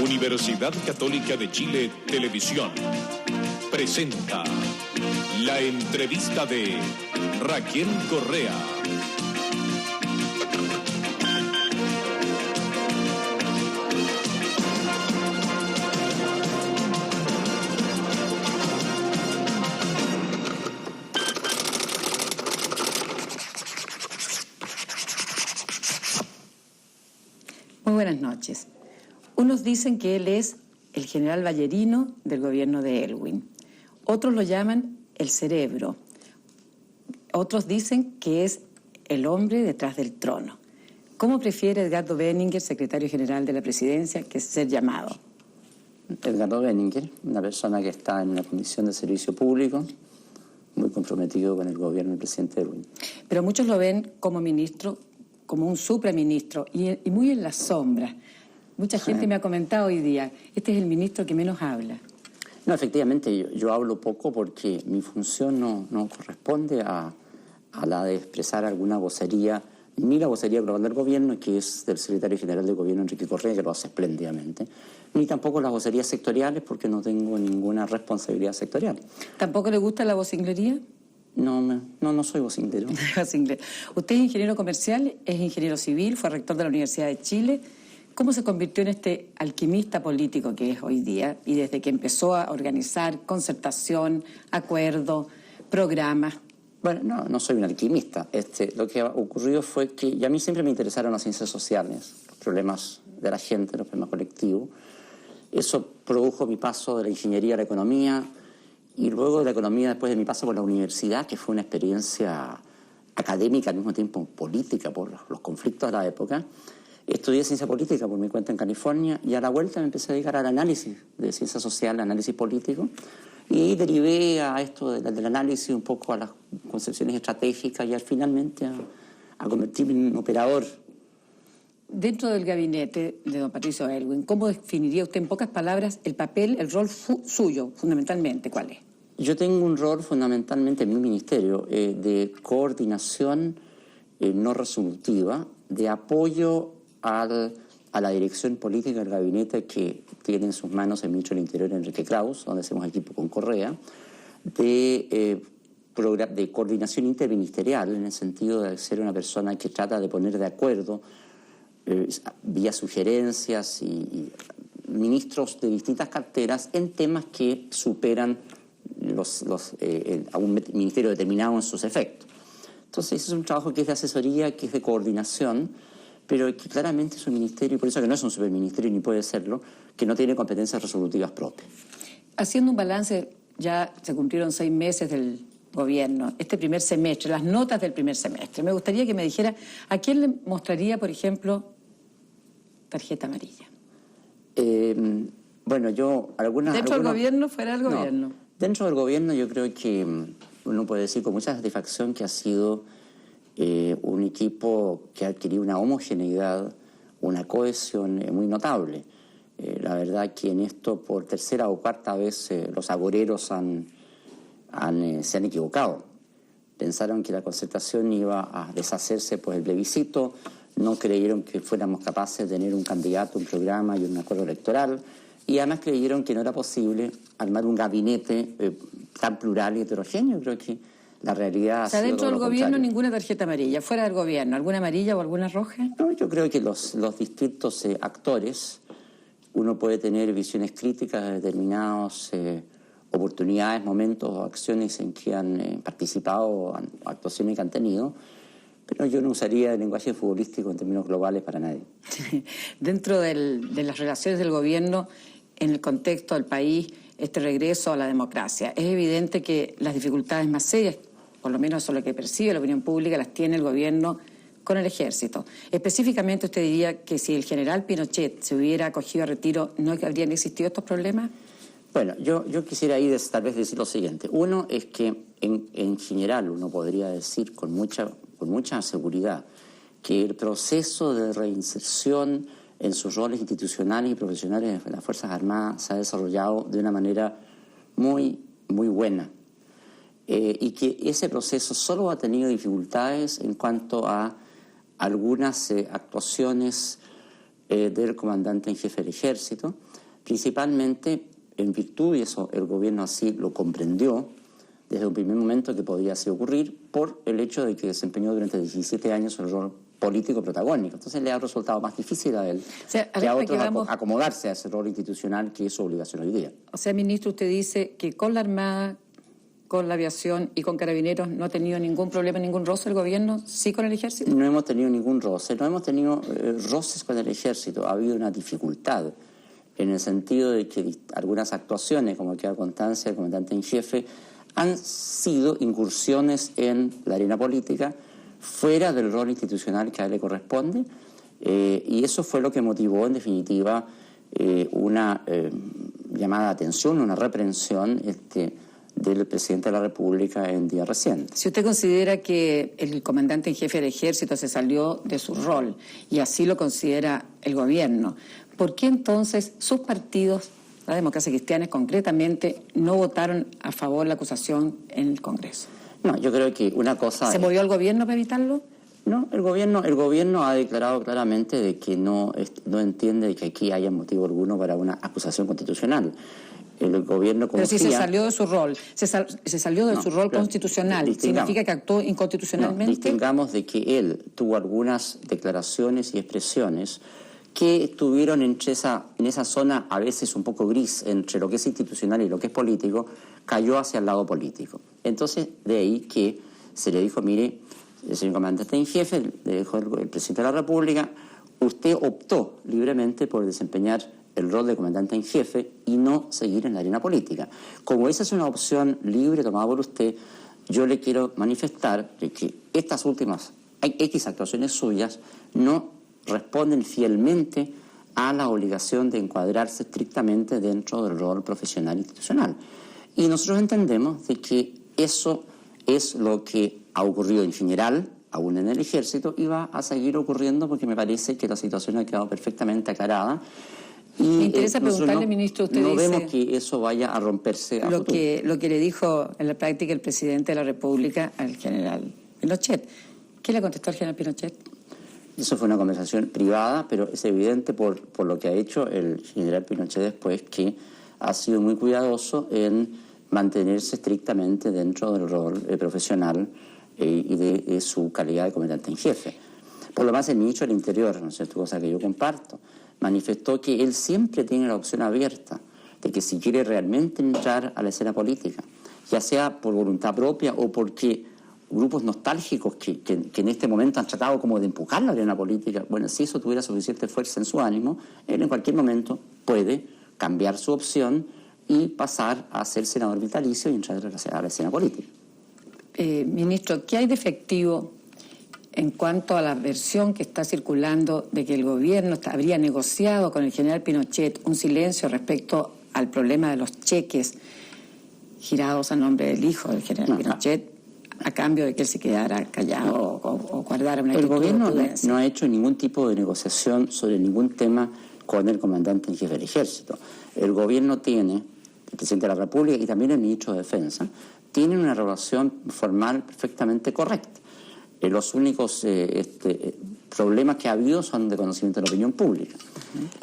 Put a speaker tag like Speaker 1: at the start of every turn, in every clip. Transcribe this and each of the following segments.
Speaker 1: Universidad Católica de Chile Televisión presenta la entrevista de Raquel Correa.
Speaker 2: Muy buenas noches. Unos dicen que él es el general Ballerino del gobierno de Aylwin. Otros lo llaman el cerebro. Otros dicen que es el hombre detrás del trono. ¿Cómo prefiere Edgardo Benninger, secretario general de la presidencia, que ser llamado?
Speaker 3: Edgardo Benninger, una persona que está en una condición de servicio público, muy comprometido con el gobierno del presidente Aylwin.
Speaker 2: Pero muchos lo ven como ministro, como un supraministro, y muy en la sombra. Mucha gente me ha comentado hoy día, este es el ministro que menos habla.
Speaker 3: No, efectivamente, yo hablo poco porque mi función no corresponde a la de expresar alguna vocería, ni la vocería global del gobierno, que es del secretario general del gobierno, Enrique Correa, que lo hace espléndidamente, ni tampoco las vocerías sectoriales, porque no tengo ninguna responsabilidad sectorial.
Speaker 2: ¿Tampoco le gusta la vocinglería?
Speaker 3: No soy vocinglero.
Speaker 2: Usted es ingeniero comercial, es ingeniero civil, fue rector de la Universidad de Chile. ¿Cómo se convirtió en este alquimista político que es hoy día y desde que empezó a organizar concertación, acuerdo, programas?
Speaker 3: Bueno, no soy un alquimista. Lo que ocurrió fue que a mí siempre me interesaron las ciencias sociales, los problemas de la gente, los problemas colectivos. Eso produjo mi paso de la ingeniería a la economía y luego de la economía después de mi paso por la universidad, que fue una experiencia académica al mismo tiempo política por los conflictos de la época. Estudié ciencia política por mi cuenta en California y a la vuelta me empecé a dedicar al análisis de ciencia social, análisis político, y ahí derivé a esto del análisis un poco a las concepciones estratégicas y finalmente a convertirme en un operador.
Speaker 2: Dentro del gabinete de don Patricio Aylwin, ¿cómo definiría usted en pocas palabras el papel, el rol suyo, fundamentalmente? ¿Cuál es?
Speaker 3: Yo tengo un rol fundamentalmente en mi ministerio de coordinación no resolutiva, de apoyo a la dirección política del gabinete que tiene en sus manos el ministro del Interior, Enrique Kraus, donde hacemos equipo con Correa, de coordinación interministerial, en el sentido de ser una persona que trata de poner de acuerdo vía sugerencias y ministros de distintas carteras en temas que superan a un ministerio determinado en sus efectos. Entonces, ese es un trabajo que es de asesoría, que es de coordinación, pero que claramente es un ministerio, y por eso que no es un superministerio ni puede serlo, que no tiene competencias resolutivas propias.
Speaker 2: Haciendo un balance, ya se cumplieron 6 meses del gobierno, este primer semestre, las notas del primer semestre. Me gustaría que me dijera, ¿a quién le mostraría, por ejemplo, tarjeta amarilla? ¿Dentro del gobierno, fuera del gobierno?
Speaker 3: Dentro del gobierno yo creo que uno puede decir con mucha satisfacción que ha sido un equipo que ha adquirido una homogeneidad, una cohesión muy notable. La verdad que en esto por tercera o cuarta vez los agoreros se han equivocado. Pensaron que la concertación iba a deshacerse por el plebiscito, no creyeron que fuéramos capaces de tener un candidato, un programa y un acuerdo electoral, y además creyeron que no era posible armar un gabinete tan plural y heterogéneo. Creo que la realidad ha sido
Speaker 2: dentro del gobierno
Speaker 3: contrario.
Speaker 2: Ninguna tarjeta amarilla. ¿Fuera del gobierno alguna amarilla o alguna roja?
Speaker 3: No, yo creo que los distintos actores, uno puede tener visiones críticas de determinadas oportunidades, momentos o acciones en que han participado o actuaciones que han tenido, pero yo no usaría el lenguaje futbolístico en términos globales para nadie.
Speaker 2: Dentro de las relaciones del gobierno, en el contexto del país, este regreso a la democracia, es evidente que las dificultades más serias, por lo menos eso es lo que percibe la opinión pública, las tiene el gobierno con el ejército. Específicamente, ¿usted diría que si el general Pinochet se hubiera acogido a retiro, no habrían existido estos problemas?
Speaker 3: Bueno, yo quisiera ahí tal vez decir lo siguiente. Uno es que en general uno podría decir con mucha seguridad que el proceso de reinserción en sus roles institucionales y profesionales de las Fuerzas Armadas se ha desarrollado de una manera muy, muy buena. Y que ese proceso solo ha tenido dificultades en cuanto a algunas actuaciones del comandante en jefe del ejército, principalmente en virtud, y eso el gobierno así lo comprendió desde un primer momento que podía así ocurrir, por el hecho de que desempeñó durante 17 años el rol político protagónico. Entonces le ha resultado más difícil a él que a otros acomodarse a ese rol institucional que es su obligación hoy día.
Speaker 2: O sea, ministro, usted dice que con la Armada, con la aviación y con Carabineros no ha tenido ningún problema, ningún roce el gobierno, ¿sí con el ejército?
Speaker 3: No hemos tenido ningún roce, no hemos tenido roces con el ejército. Ha habido una dificultad en el sentido de que algunas actuaciones, como queda constancia del comandante en jefe, han sido incursiones en la arena política fuera del rol institucional que a él le corresponde, y eso fue lo que motivó en definitiva una llamada de atención, una reprensión del presidente de la República en días recientes.
Speaker 2: Si usted considera que el comandante en jefe del ejército se salió de su rol, y así lo considera el gobierno, ¿por qué entonces sus partidos, la Democracia Cristiana concretamente, no votaron a favor de la acusación en el Congreso?
Speaker 3: No, yo creo que una cosa...
Speaker 2: ¿Se movió el gobierno para evitarlo?
Speaker 3: No, el gobierno ha declarado claramente de que no entiende que aquí haya motivo alguno para una acusación constitucional. El gobierno confía...
Speaker 2: Pero si se salió de su rol, se salió de su rol constitucional, ¿significa que actuó inconstitucionalmente?
Speaker 3: No, distingamos de que él tuvo algunas declaraciones y expresiones que estuvieron en esa zona a veces un poco gris entre lo que es institucional y lo que es político, cayó hacia el lado político. Entonces, de ahí que se le dijo, mire, el señor comandante en jefe, le dijo el presidente de la República, usted optó libremente por desempeñar el rol de comandante en jefe y no seguir en la arena política. Como esa es una opción libre tomada por usted, yo le quiero manifestar de que estas últimas X actuaciones suyas no responden fielmente a la obligación de encuadrarse estrictamente dentro del rol profesional institucional. Y nosotros entendemos de que eso es lo que ha ocurrido en general, aún en el ejército, y va a seguir ocurriendo porque me parece que la situación ha quedado perfectamente aclarada. Y,
Speaker 2: me interesa preguntarle, ministro, usted
Speaker 3: no
Speaker 2: dice...
Speaker 3: vemos que eso vaya a romperse a futuro.
Speaker 2: Lo que le dijo en la práctica el presidente de la República al general Pinochet. ¿Qué le contestó al general Pinochet?
Speaker 3: Eso fue una conversación privada, pero es evidente por lo que ha hecho el general Pinochet después que ha sido muy cuidadoso en mantenerse estrictamente dentro del rol profesional y de su calidad de comandante en jefe. Por lo más, el ministro del Interior, ¿no es cierto?, cosa que yo comparto, manifestó que él siempre tiene la opción abierta de que si quiere realmente entrar a la escena política, ya sea por voluntad propia o porque grupos nostálgicos que en este momento han tratado como de empujar la arena política, bueno, si eso tuviera suficiente fuerza en su ánimo, él en cualquier momento puede cambiar su opción y pasar a ser senador vitalicio y entrar a la escena política.
Speaker 2: Ministro, ¿qué hay de efectivo en cuanto a la versión que está circulando de que el gobierno habría negociado con el general Pinochet un silencio respecto al problema de los cheques girados a nombre del hijo del general Pinochet, a cambio de que él se quedara callado o guardara una actitud de prudencia? El gobierno
Speaker 3: no ha hecho ningún tipo de negociación sobre ningún tema con el comandante en jefe del ejército. El gobierno tiene, el presidente de la República y también el ministro de Defensa, tienen una relación formal perfectamente correcta. Los únicos problemas que ha habido son de conocimiento de la opinión pública.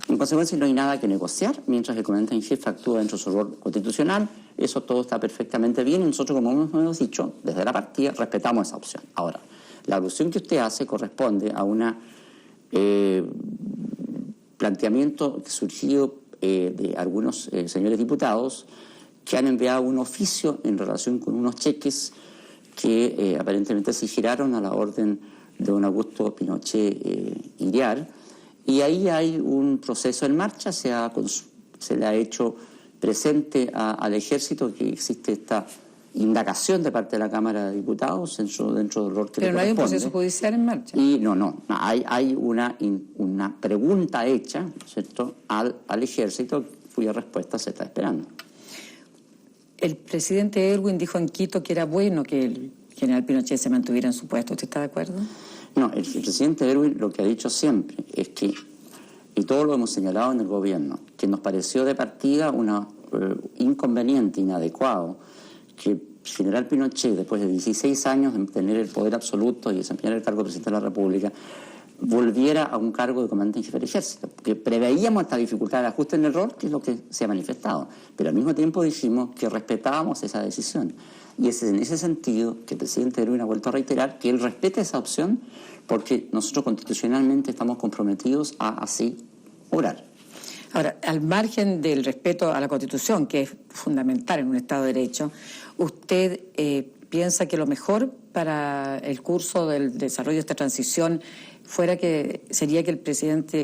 Speaker 3: En consecuencia, no hay nada que negociar mientras el comandante en jefe actúa dentro de su rol constitucional. Eso todo está perfectamente bien y nosotros, como hemos dicho, desde la partida respetamos esa opción. Ahora, la alusión que usted hace corresponde a un planteamiento surgido de algunos señores diputados que han enviado un oficio en relación con unos cheques que aparentemente se giraron a la orden de don Augusto Pinochet Iriar, y ahí hay un proceso en marcha. Se le ha hecho presente al ejército que existe esta indagación de parte de la Cámara de Diputados dentro del rol que le corresponde.
Speaker 2: Pero no hay un proceso judicial en marcha.
Speaker 3: Y no, hay una pregunta hecha, ¿no es cierto?, al ejército, cuya respuesta se está esperando.
Speaker 2: El presidente Erwin dijo en Quito que era bueno que el general Pinochet se mantuviera en su puesto. ¿Usted está de acuerdo?
Speaker 3: No, el presidente Erwin lo que ha dicho siempre es que, y todo lo hemos señalado en el gobierno, que nos pareció de partida inconveniente, inadecuado, que el general Pinochet, después de 16 años de tener el poder absoluto y desempeñar el cargo de presidente de la República, volviera a un cargo de comandante en jefe del ejército, porque preveíamos esta dificultad de ajuste en el rol, que es lo que se ha manifestado, pero al mismo tiempo dijimos que respetábamos esa decisión. Y es en ese sentido que el presidente Erwin ha vuelto a reiterar que él respeta esa opción, porque nosotros constitucionalmente estamos comprometidos a así obrar.
Speaker 2: Ahora, al margen del respeto a la Constitución, que es fundamental en un Estado de Derecho, ¿usted piensa que lo mejor para el curso del desarrollo de esta transición sería que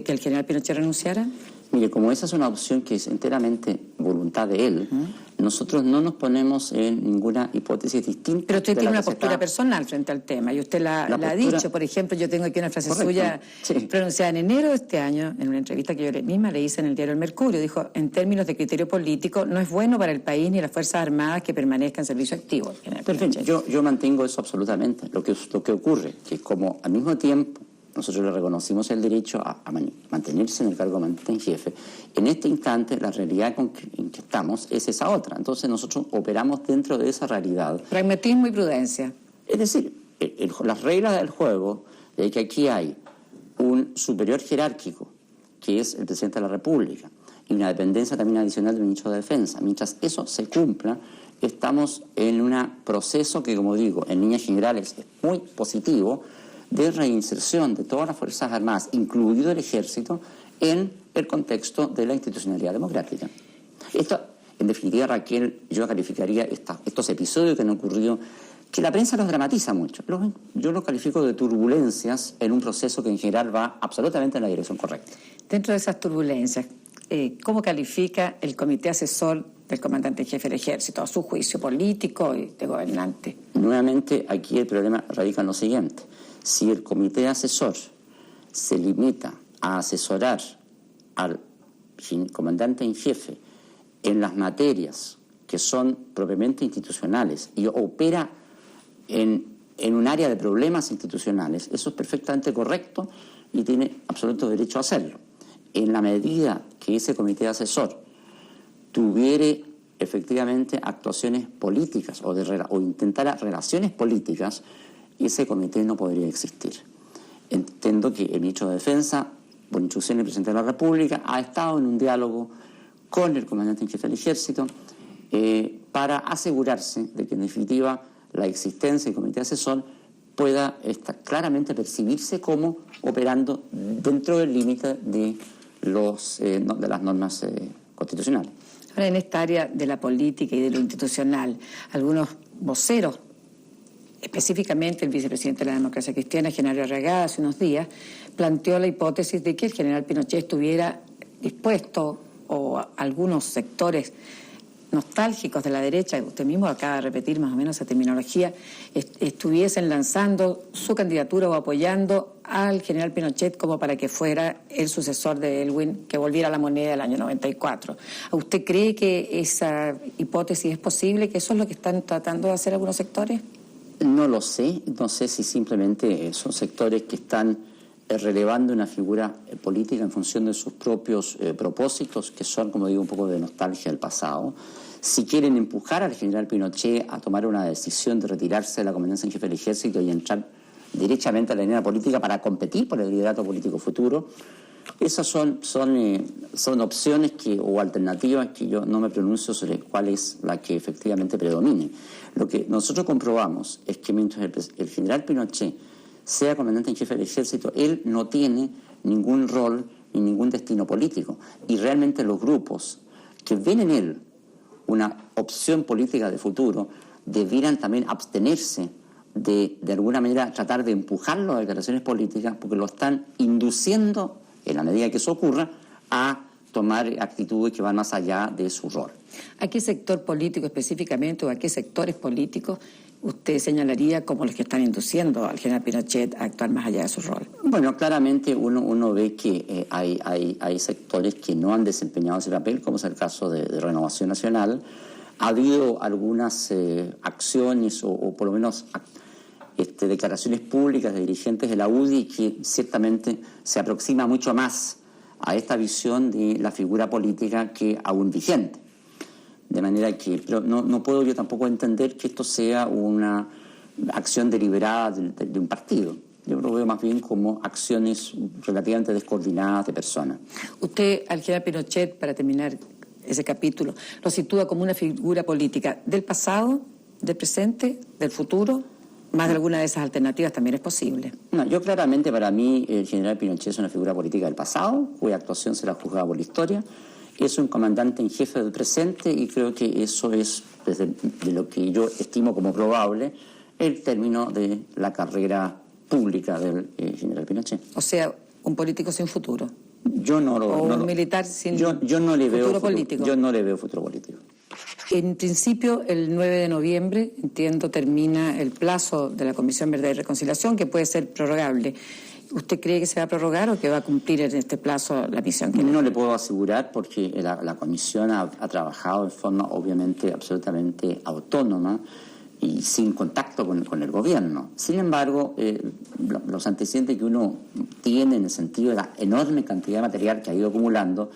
Speaker 2: el general Pinochet renunciara?
Speaker 3: Mire, como esa es una opción que es enteramente voluntad de él, nosotros no nos ponemos en ninguna hipótesis distinta.
Speaker 2: Pero usted tiene una postura personal frente al tema, y usted la ha dicho. Por ejemplo, yo tengo aquí una frase suya pronunciada en enero de este año, en una entrevista que yo misma le hice en el diario El Mercurio. Dijo, en términos de criterio político, no es bueno para el país ni las Fuerzas Armadas que permanezcan en servicio activo.
Speaker 3: Perfecto, yo mantengo eso absolutamente. Lo que ocurre, que como al mismo tiempo nosotros le reconocimos el derecho a mantenerse en el cargo de comandante en jefe, en este instante la realidad en que estamos es esa otra. Entonces nosotros operamos dentro de esa realidad.
Speaker 2: Pragmatismo y prudencia.
Speaker 3: Es decir, las reglas del juego de que aquí hay un superior jerárquico, que es el presidente de la República, y una dependencia también adicional del ministro de Defensa. Mientras eso se cumpla, estamos en un proceso que, como digo, en líneas generales es muy positivo, de reinserción de todas las Fuerzas Armadas, incluido el Ejército, en el contexto de la institucionalidad democrática. Esto, en definitiva, Raquel, yo calificaría estos episodios que han ocurrido, que la prensa los dramatiza mucho. Yo los califico de turbulencias en un proceso que en general va absolutamente en la dirección correcta.
Speaker 2: Dentro de esas turbulencias, ¿cómo califica el comité asesor del comandante en jefe del Ejército, a su juicio político y de gobernante?
Speaker 3: Nuevamente, aquí el problema radica en lo siguiente. Si el comité asesor se limita a asesorar al comandante en jefe en las materias que son propiamente institucionales y opera en un área de problemas institucionales, eso es perfectamente correcto y tiene absoluto derecho a hacerlo. En la medida que ese comité asesor tuviere efectivamente actuaciones políticas o intentara relaciones políticas, ese comité no podría existir. Entiendo que el ministro de Defensa, por instrucción del presidente de la República, ha estado en un diálogo con el comandante en jefe del Ejército para asegurarse de que, en definitiva, la existencia del comité asesor pueda claramente percibirse como operando dentro del límite de las normas constitucionales.
Speaker 2: Ahora, en esta área de la política y de lo institucional, algunos voceros, específicamente el vicepresidente de la Democracia Cristiana, Genaro Arragada, hace unos días, planteó la hipótesis de que el general Pinochet estuviera dispuesto, o algunos sectores nostálgicos de la derecha, usted mismo acaba de repetir más o menos esa terminología, estuviesen lanzando su candidatura o apoyando al general Pinochet como para que fuera el sucesor de Elwin, que volviera a la moneda del año 94. ¿Usted cree que esa hipótesis es posible, que eso es lo que están tratando de hacer algunos sectores?
Speaker 3: No lo sé, no sé si simplemente son sectores que están relevando una figura política en función de sus propios propósitos, que son, como digo, un poco de nostalgia del pasado. Si quieren empujar al general Pinochet a tomar una decisión de retirarse de la comandancia en jefe del Ejército y entrar derechamente a la arena política para competir por el liderato político futuro, esas son opciones o alternativas que yo no me pronuncio sobre cuál es la que efectivamente predomine. Lo que nosotros comprobamos es que mientras el general Pinochet sea comandante en jefe del Ejército, él no tiene ningún rol ni ningún destino político. Y realmente los grupos que ven en él una opción política de futuro debieran también abstenerse de alguna manera tratar de empujarlo a declaraciones políticas, porque lo están induciendo, en la medida que eso ocurra, a tomar actitudes que van más allá de su rol.
Speaker 2: ¿A qué sector político específicamente o a qué sectores políticos usted señalaría como los que están induciendo al general Pinochet a actuar más allá de su rol?
Speaker 3: Bueno, claramente uno ve que hay sectores que no han desempeñado ese papel, como es el caso de Renovación Nacional. Ha habido algunas acciones o por lo menos declaraciones públicas de dirigentes de la UDI que ciertamente se aproxima mucho más a esta visión de la figura política que aún vigente. De manera que pero no puedo yo tampoco entender que esto sea una acción deliberada de un partido. Yo lo veo más bien como acciones relativamente descoordinadas de personas.
Speaker 2: Usted, al general Pinochet, para terminar ese capítulo, lo sitúa como una figura política del pasado, del presente, del futuro. Más de alguna de esas alternativas también es posible.
Speaker 3: No, yo claramente, para mí, el general Pinochet es una figura política del pasado, cuya actuación será juzgada por la historia. Es un comandante en jefe del presente y creo que eso es, desde de lo que yo estimo como probable, el término de la carrera pública del general Pinochet.
Speaker 2: O sea, un político sin futuro.
Speaker 3: Yo no lo,
Speaker 2: o
Speaker 3: no
Speaker 2: un
Speaker 3: lo,
Speaker 2: militar sin
Speaker 3: yo no le veo
Speaker 2: futuro político.
Speaker 3: Yo no le veo futuro político.
Speaker 2: En principio, el 9 de noviembre, entiendo, termina el plazo de la Comisión Verdad y Reconciliación, que puede ser prorrogable. ¿Usted cree que se va a prorrogar o que va a cumplir en este plazo la misión?
Speaker 3: No le puedo asegurar porque la Comisión ha trabajado de forma obviamente absolutamente autónoma y sin contacto con el gobierno. Sin embargo, los antecedentes que uno tiene en el sentido de la enorme cantidad de material que ha ido acumulando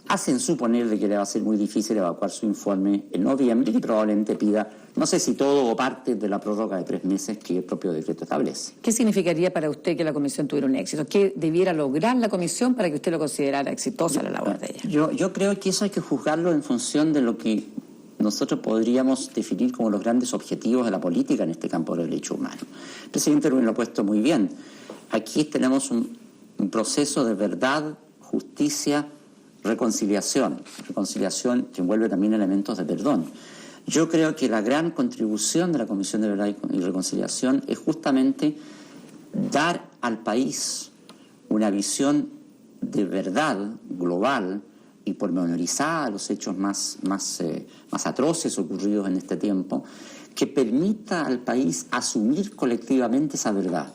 Speaker 3: hacen suponer de que le va a ser muy difícil evacuar su informe en noviembre y probablemente pida, no sé si todo o parte de la prórroga de 3 meses que el propio decreto establece.
Speaker 2: ¿Qué significaría para usted que la comisión tuviera un éxito? ¿Qué debiera lograr la comisión para que usted lo considerara exitosa la labor de ella?
Speaker 3: Yo creo que eso hay que juzgarlo en función de lo que nosotros podríamos definir como los grandes objetivos de la política en este campo de los derechos humanos. El presidente Rubén lo ha puesto muy bien. Aquí tenemos un proceso de verdad, justicia, reconciliación que envuelve también elementos de perdón. Yo creo que la gran contribución de la Comisión de Verdad y Reconciliación es justamente dar al país una visión de verdad global y pormenorizada de los hechos más atroces ocurridos en este tiempo, que permita al país asumir colectivamente esa verdad.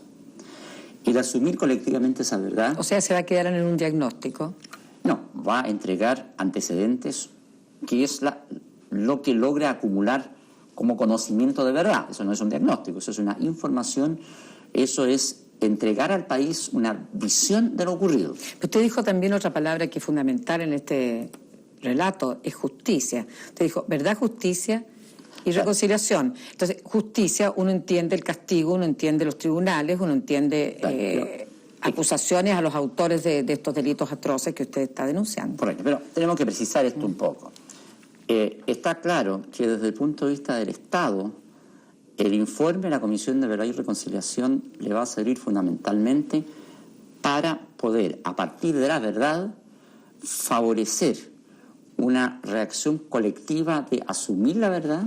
Speaker 3: Y el asumir colectivamente esa verdad...
Speaker 2: O sea, ¿se va a quedar en un diagnóstico?
Speaker 3: No, va a entregar antecedentes, que es lo que logra acumular como conocimiento de verdad. Eso no es un diagnóstico, eso es una información, eso es entregar al país una visión de lo ocurrido.
Speaker 2: Usted dijo también otra palabra que es fundamental en este relato, es justicia. Usted dijo verdad, justicia y reconciliación. Entonces, justicia, uno entiende el castigo, uno entiende los tribunales, uno entiende... acusaciones a los autores de estos delitos atroces que usted está denunciando.
Speaker 3: Correcto, pero tenemos que precisar esto un poco. Está claro que desde el punto de vista del Estado, el informe de la Comisión de Verdad y Reconciliación le va a servir fundamentalmente para poder, a partir de la verdad, favorecer una reacción colectiva de asumir la verdad,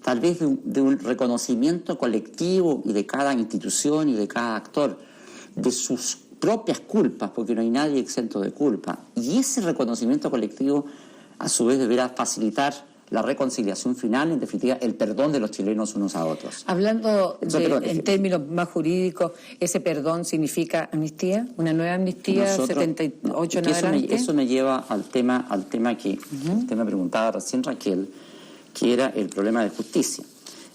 Speaker 3: tal vez de un reconocimiento colectivo y de cada institución y de cada actor, de sus propias culpas, porque no hay nadie exento de culpa. Y ese reconocimiento colectivo, a su vez, deberá facilitar la reconciliación final, en definitiva, el perdón de los chilenos unos a otros.
Speaker 2: Hablando en términos más jurídicos, ¿ese perdón significa amnistía? ¿Una nueva amnistía, 78 en adelante?
Speaker 3: Eso me lleva al tema que usted me preguntaba recién, Raquel, que era el problema de justicia.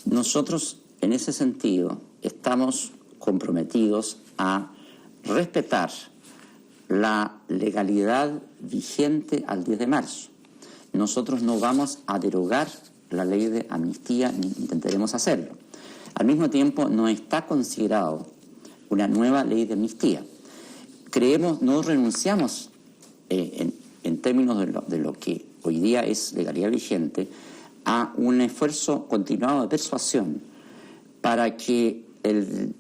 Speaker 3: Nosotros, en ese sentido, estamos comprometidos a respetar la legalidad vigente al 10 de marzo. Nosotros no vamos a derogar la ley de amnistía ni intentaremos hacerlo. Al mismo tiempo, no está considerado una nueva ley de amnistía. No renunciamos en términos de lo que hoy día es legalidad vigente a un esfuerzo continuado de persuasión para que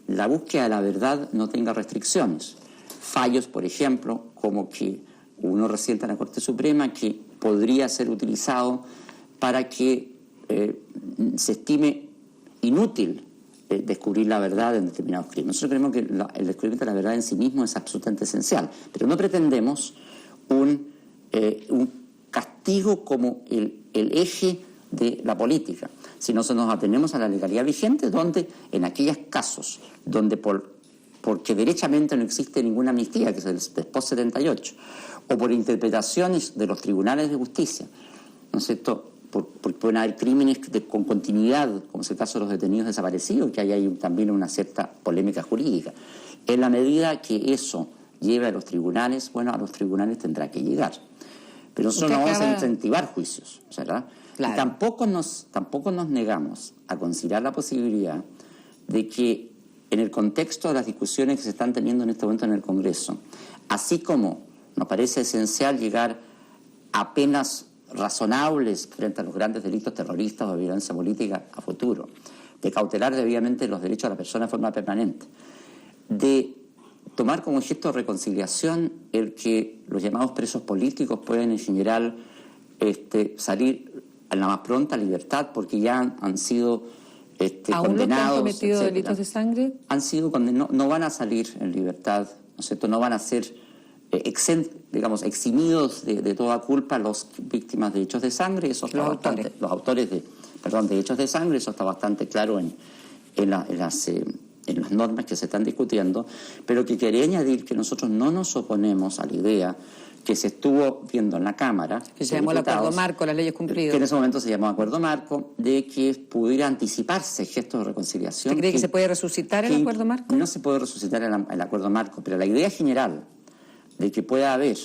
Speaker 3: la búsqueda de la verdad no tenga restricciones. Fallos, por ejemplo, como que uno reciente en la Corte Suprema, que podría ser utilizado para que se estime inútil descubrir la verdad en determinados crímenes. Nosotros creemos que el descubrimiento de la verdad en sí mismo es absolutamente esencial, pero no pretendemos un castigo como el eje de la política, si no nos atenemos a la legalidad vigente, donde en aquellos casos donde porque derechamente no existe ninguna amnistía, que es el post 78, o por interpretaciones de los tribunales de justicia, ¿no es cierto?, porque pueden haber crímenes con continuidad, como es el caso de los detenidos desaparecidos, que hay también una cierta polémica jurídica. En la medida que eso lleve a los tribunales, bueno, a los tribunales tendrá que llegar. Pero nosotros no vamos a incentivar juicios, ¿verdad? Claro. Y tampoco nos negamos a considerar la posibilidad de que en el contexto de las discusiones que se están teniendo en este momento en el Congreso, así como nos parece esencial llegar a penas razonables frente a los grandes delitos terroristas o de violencia política a futuro, de cautelar debidamente los derechos de la persona de forma permanente, de tomar como gesto de reconciliación el que los llamados presos políticos pueden en general salir a la más pronta libertad porque ya han sido
Speaker 2: ¿Aún
Speaker 3: condenados.
Speaker 2: los que han cometido delitos de sangre?
Speaker 3: Han sido condenados, no van a salir en libertad, ¿no es cierto? No van a ser eximidos de toda culpa los víctimas de hechos de sangre. Eso está los autores de hechos de sangre, eso está bastante claro en las normas que se están discutiendo, pero que quería añadir que nosotros no nos oponemos a la idea que se estuvo viendo en la Cámara,
Speaker 2: que se llamó el Acuerdo Marco, las leyes cumplidas,
Speaker 3: que en ese momento se llamó Acuerdo Marco, de que pudiera anticiparse gestos de reconciliación.
Speaker 2: ¿Usted cree que se puede resucitar el Acuerdo Marco?
Speaker 3: No se puede resucitar el Acuerdo Marco, pero la idea general de que pueda haber,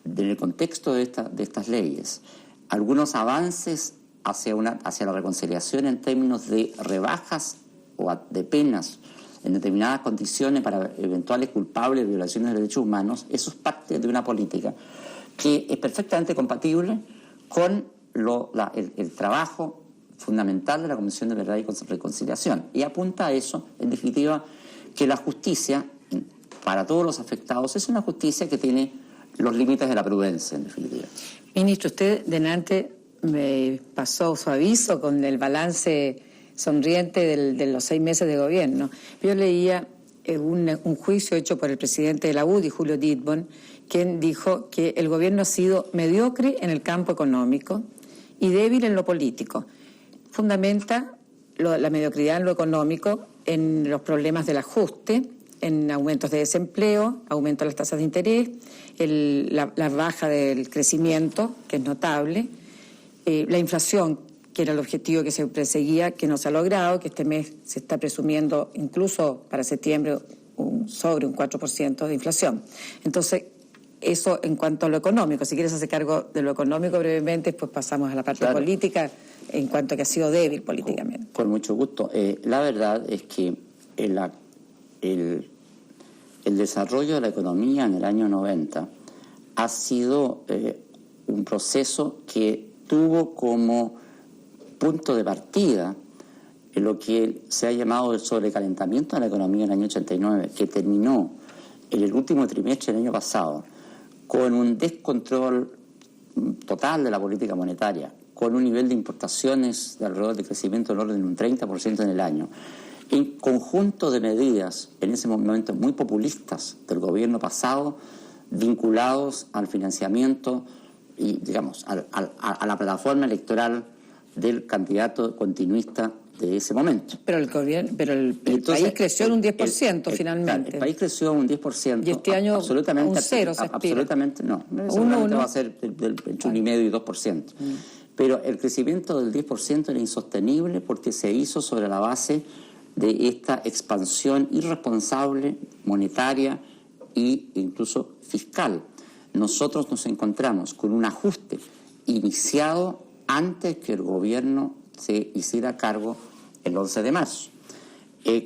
Speaker 3: en el contexto de estas leyes, algunos avances hacia la reconciliación en términos de rebajas o de penas en determinadas condiciones para eventuales culpables de violaciones de derechos humanos, eso es parte de una política que es perfectamente compatible con el trabajo fundamental de la Comisión de Verdad y Reconciliación. Y apunta a eso, en definitiva, que la justicia, para todos los afectados, es una justicia que tiene los límites de la prudencia, en definitiva.
Speaker 2: Ministro, usted delante me pasó su aviso con el balance sonriente de los 6 meses de gobierno. Yo leía un juicio hecho por el presidente de la UDI, Julio Dittborn, quien dijo que el gobierno ha sido mediocre en el campo económico y débil en lo político. Fundamenta la mediocridad en lo económico en los problemas del ajuste, en aumentos de desempleo, aumento de las tasas de interés, la baja del crecimiento, que es notable, la inflación, que era el objetivo que se perseguía, que no se ha logrado, que este mes se está presumiendo incluso para septiembre sobre un 4% de inflación. Entonces, eso en cuanto a lo económico. Si quieres hacer cargo de lo económico brevemente, después pasamos a la parte política, en cuanto a que ha sido débil políticamente.
Speaker 3: Con mucho gusto. La verdad es que el desarrollo de la economía en el año 90 ha sido un proceso que tuvo como punto de partida en lo que se ha llamado el sobrecalentamiento de la economía en el año 89, que terminó en el último trimestre del año pasado con un descontrol total de la política monetaria, con un nivel de importaciones de alrededor de crecimiento del orden de un 30% en el año, en conjunto de medidas en ese momento muy populistas del gobierno pasado, vinculados al financiamiento y, digamos, a la plataforma electoral del candidato continuista de ese momento.
Speaker 2: Pero el país creció en un 10% finalmente.
Speaker 3: El país creció un 10%.
Speaker 2: Y este año
Speaker 3: absolutamente,
Speaker 2: un 0 se aspira.
Speaker 3: Absolutamente no. Seguramente va a ser entre 1,5% y 2%. Pero el crecimiento del 10% era insostenible porque se hizo sobre la base de esta expansión irresponsable monetaria e incluso fiscal. Nosotros nos encontramos con un ajuste iniciado antes que el gobierno se hiciera cargo el 11 de marzo.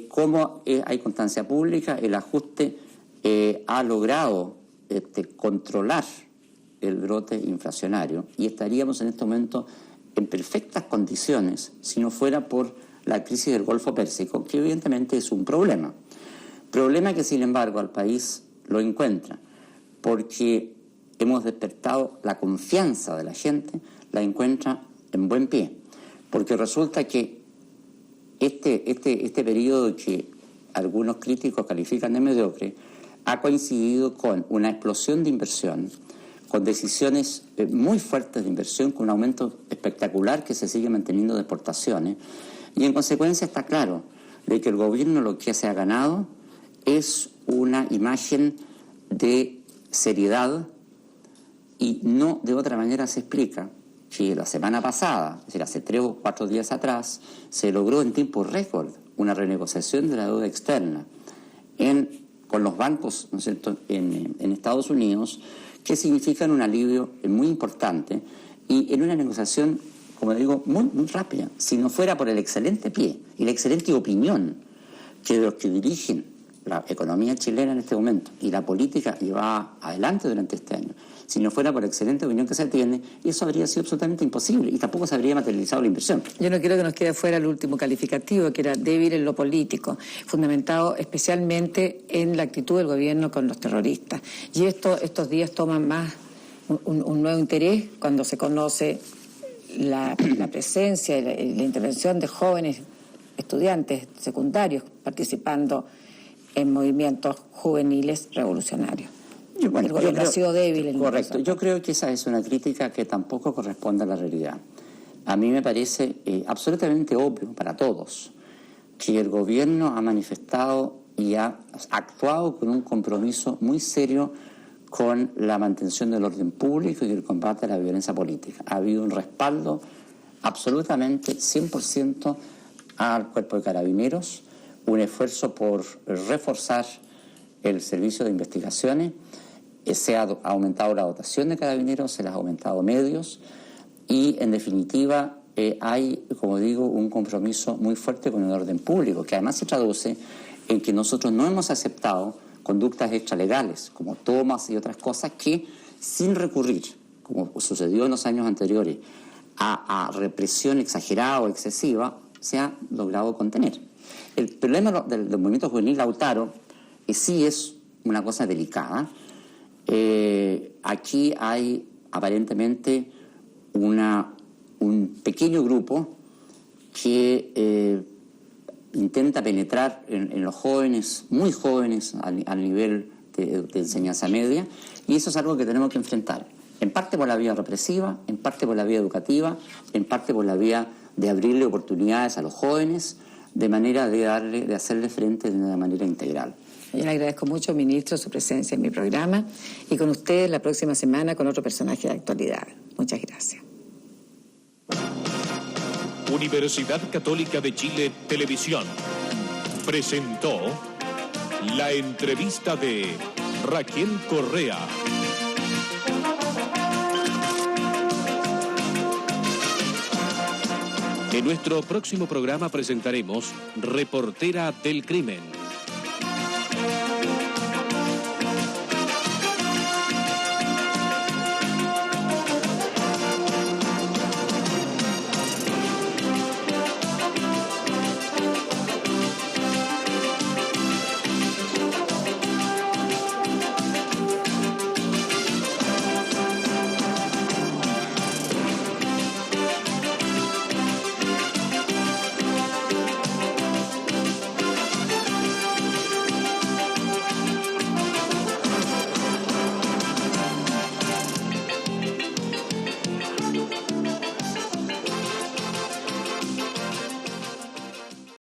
Speaker 3: Como hay constancia pública, el ajuste ha logrado controlar el brote inflacionario y estaríamos en este momento en perfectas condiciones si no fuera por la crisis del Golfo Pérsico, que evidentemente es un problema. Problema que, sin embargo, al país lo encuentra porque hemos despertado la confianza de la gente, la encuentra en buen pie, porque resulta que este periodo que algunos críticos califican de mediocre ha coincidido con una explosión de inversión, con decisiones muy fuertes de inversión, con un aumento espectacular que se sigue manteniendo de exportaciones, y en consecuencia está claro de que el gobierno lo que se ha ganado es una imagen de seriedad, y no de otra manera se explica que la semana pasada, es decir, hace 3 o 4 días atrás, se logró en tiempo récord una renegociación de la deuda externa con los bancos, ¿no es cierto?, en Estados Unidos, que significan un alivio muy importante y en una negociación, como digo, muy, muy rápida. Si no fuera por el excelente pie y la excelente opinión que los que dirigen la economía chilena en este momento y la política llevada adelante durante este año, si no fuera por la excelente opinión que se tiene, eso habría sido absolutamente imposible y tampoco se habría materializado la inversión.
Speaker 2: Yo no quiero que nos quede fuera el último calificativo, que era débil en lo político, fundamentado especialmente en la actitud del gobierno con los terroristas. Y estos días toman más un nuevo interés cuando se conoce la presencia y la intervención de jóvenes estudiantes secundarios participando en movimientos juveniles revolucionarios. El gobierno ha sido débil en
Speaker 3: correcto. Yo creo que esa es una crítica que tampoco corresponde a la realidad. A mí me parece absolutamente obvio para todos que el gobierno ha manifestado y ha actuado con un compromiso muy serio con la mantención del orden público y el combate a la violencia política. Ha habido un respaldo absolutamente 100% al Cuerpo de Carabineros, un esfuerzo por reforzar el servicio de investigaciones, se ha aumentado la dotación de carabineros, se les ha aumentado medios y, en definitiva, hay, como digo, un compromiso muy fuerte con el orden público, que además se traduce en que nosotros no hemos aceptado conductas extralegales, como tomas y otras cosas, que sin recurrir, como sucedió en los años anteriores, a represión exagerada o excesiva, se ha logrado contener. El problema del movimiento juvenil Lautaro sí es una cosa delicada. Aquí hay aparentemente un pequeño grupo que intenta penetrar en los jóvenes, muy jóvenes, al nivel de enseñanza media, y eso es algo que tenemos que enfrentar, en parte por la vía represiva, en parte por la vía educativa, en parte por la vía de abrirle oportunidades a los jóvenes, de manera de hacerle frente de una manera integral.
Speaker 2: Yo le agradezco mucho, ministro, su presencia en mi programa y con ustedes la próxima semana con otro personaje de actualidad. Muchas gracias.
Speaker 1: Universidad Católica de Chile Televisión presentó la entrevista de Raquel Correa. En nuestro próximo programa presentaremos Reportera del Crimen.